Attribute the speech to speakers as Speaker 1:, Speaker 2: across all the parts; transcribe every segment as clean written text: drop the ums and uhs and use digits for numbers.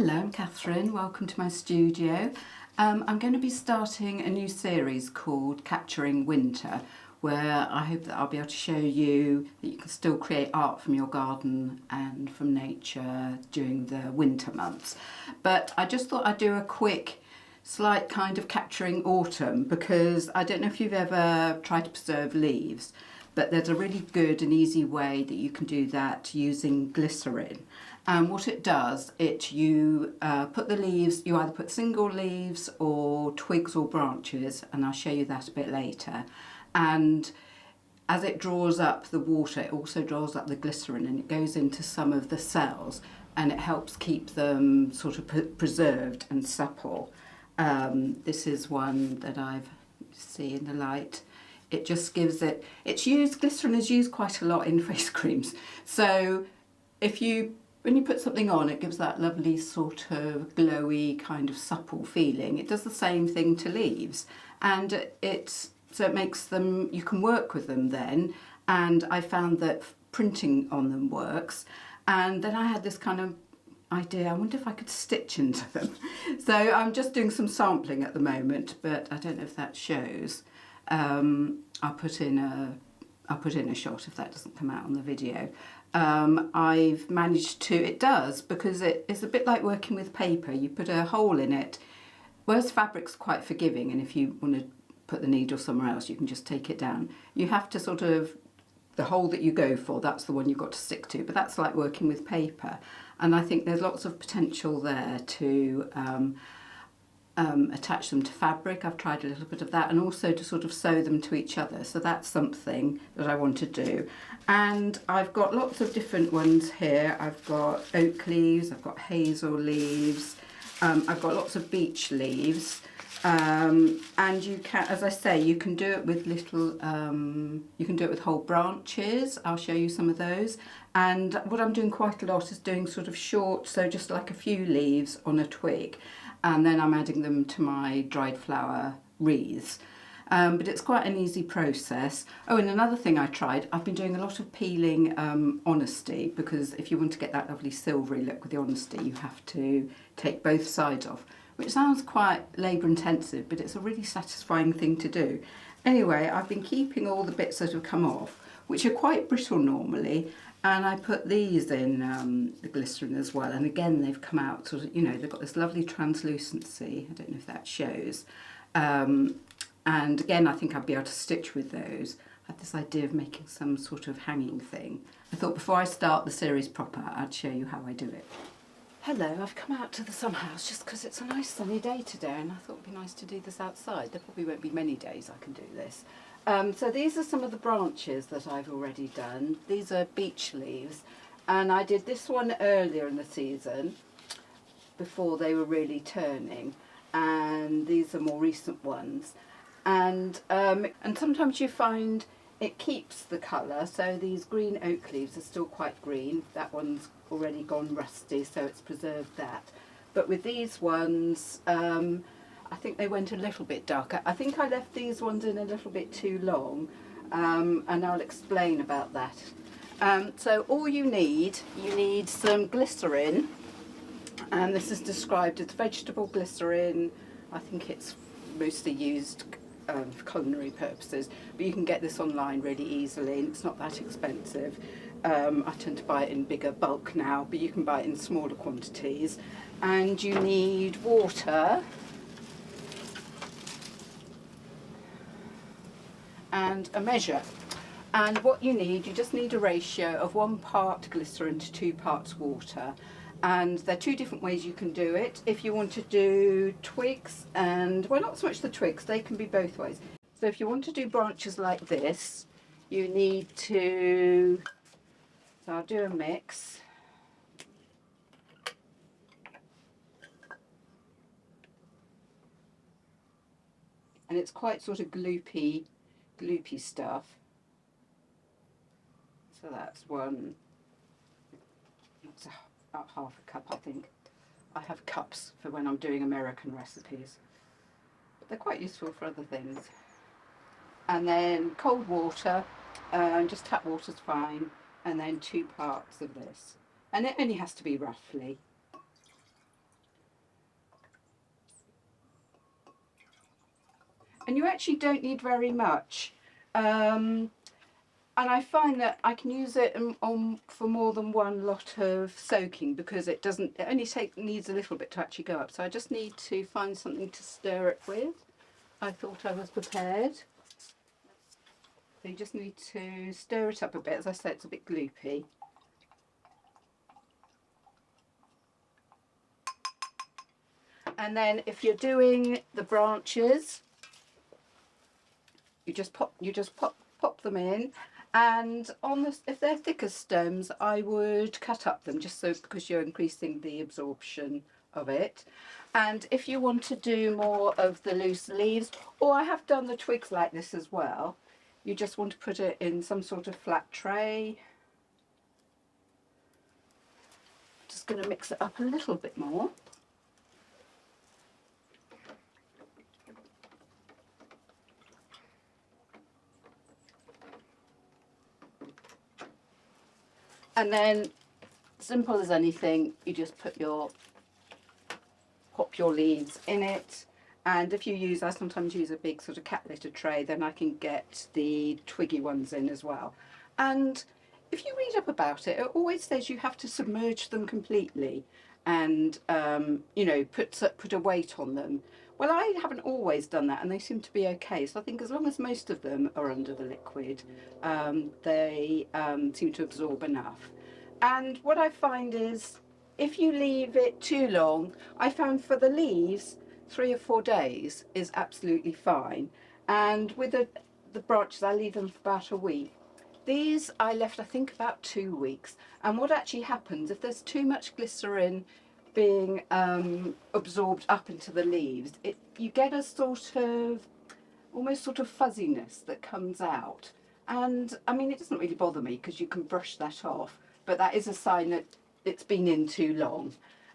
Speaker 1: Hello, I'm Catherine. Welcome to my studio. I'm going to be starting a new series called Capturing Winter, where I hope that I'll be able to show you that you can still create art from your garden and from nature during the winter months. But I just thought I'd do a quick slight kind of capturing autumn, because I don't know if you've ever tried to preserve leaves, but there's a really good and easy way that you can do that using glycerin. And what it does, you put the leaves, you either put single leaves or twigs or branches, and I'll show you that a bit later. And as it draws up the water, it also draws up the glycerin, and it goes into some of the cells, and it helps keep them sort of preserved and supple. This is one that I've see in the light. It just gives it, glycerin is used quite a lot in face creams. So when you put something on, it gives that lovely sort of glowy kind of supple feeling. It does the same thing to leaves, and so it makes them, you can work with them then. And I found that printing on them works. And then I had this kind of idea, I wonder if I could stitch into them. So I'm just doing some sampling at the moment, but I don't know if that shows. I'll put in a shot if that doesn't come out on the video. I've managed to, it does, because it's a bit like working with paper. You put a hole in it, whereas fabric's quite forgiving, and if you want to put the needle somewhere else, you can just take it down. You have to sort of, the hole that you go for, that's the one you've got to stick to, but that's like working with paper. And I think there's lots of potential there to attach them to fabric. I've tried a little bit of that, and also to sort of sew them to each other. So that's something that I want to do. And I've got lots of different ones here. I've got oak leaves, I've got hazel leaves, I've got lots of beech leaves. And you can, as I say, you can do it with little, you can do it with whole branches. I'll show you some of those. And what I'm doing quite a lot is doing sort of short, so just like a few leaves on a twig, and then I'm adding them to my dried flower wreaths. But it's quite an easy process. Oh, and another thing I tried, I've been doing a lot of peeling honesty, because if you want to get that lovely silvery look with the honesty, you have to take both sides off, which sounds quite labour intensive, but it's a really satisfying thing to do. Anyway, I've been keeping all the bits that have come off, which are quite brittle normally, and I put these in the glycerin as well, and again they've come out sort of, you know, they've got this lovely translucency. I don't know if that shows. And again, I think I'd be able to stitch with those. I had this idea of making some sort of hanging thing. I thought before I start the series proper, I'd show you how I do it. Hello, I've come out to the summer house just because it's a nice sunny day today, and I thought it'd be nice to do this outside. There probably won't be many days I can do this. So these are some of the branches that I've already done. These are beech leaves, and I did this one earlier in the season before they were really turning, and these are more recent ones. And sometimes you find it keeps the colour, so these green oak leaves are still quite green. That one's already gone rusty, so it's preserved that. But with these ones, I think they went a little bit darker. I think I left these ones in a little bit too long, and I'll explain about that. So all you need some glycerin, and this is described as vegetable glycerin. I think it's mostly used for culinary purposes, but you can get this online really easily, and it's not that expensive. I tend to buy it in bigger bulk now, but you can buy it in smaller quantities. And you need water and a measure. And what you just need a ratio of 1 part glycerin to 2 parts water. And there are 2 different ways you can do it. If you want to do twigs, and well, not so much the twigs, they can be both ways. So if you want to do branches like this, you need to, so I'll do a mix. And it's quite sort of gloopy stuff. So that's one, that's about half a cup, I think. I have cups for when I'm doing American recipes, but they're quite useful for other things. And then cold water, just tap water's fine, and then 2 parts of this. And it only has to be roughly. and you actually don't need very much. And I find that I can use it for more than one lot of soaking, because it only needs a little bit to actually go up. So I just need to find something to stir it with. I thought I was prepared. So you just need to stir it up a bit. As I said, it's a bit gloopy. And then if you're doing the branches, you just pop them in. And if they're thicker stems, I would cut up them, just so, because you're increasing the absorption of it. And if you want to do more of the loose leaves, or I have done the twigs like this as well, you just want to put it in some sort of flat tray. Just going to mix it up a little bit more. And then, simple as anything, you just pop your leaves in it. And if you use, I sometimes use a big sort of cat litter tray, then I can get the twiggy ones in as well. And if you read up about it, it always says you have to submerge them completely and, you know, put a weight on them. Well, I haven't always done that, and they seem to be okay. So I think as long as most of them are under the liquid, they seem to absorb enough. And what I find is, if you leave it too long, I found for the leaves, 3 or 4 days is absolutely fine. And with the branches, I leave them for about a week. These I left, I think, about 2 weeks. And what actually happens, if there's too much glycerin being absorbed up into the leaves, you get a sort of, almost sort of fuzziness that comes out. And I mean, it doesn't really bother me because you can brush that off, but that is a sign that it's been in too long.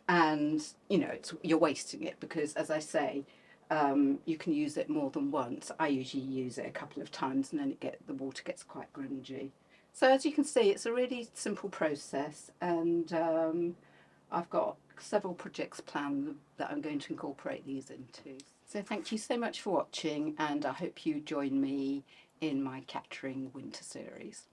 Speaker 1: And you know, you're wasting it, because, as I say, you can use it more than once. I usually use it a couple of times, and then the water gets quite grungy. So as you can see, it's a really simple process, and I've got several projects planned that I'm going to incorporate these into. So thank you so much for watching, and I hope you join me in my Catering winter series.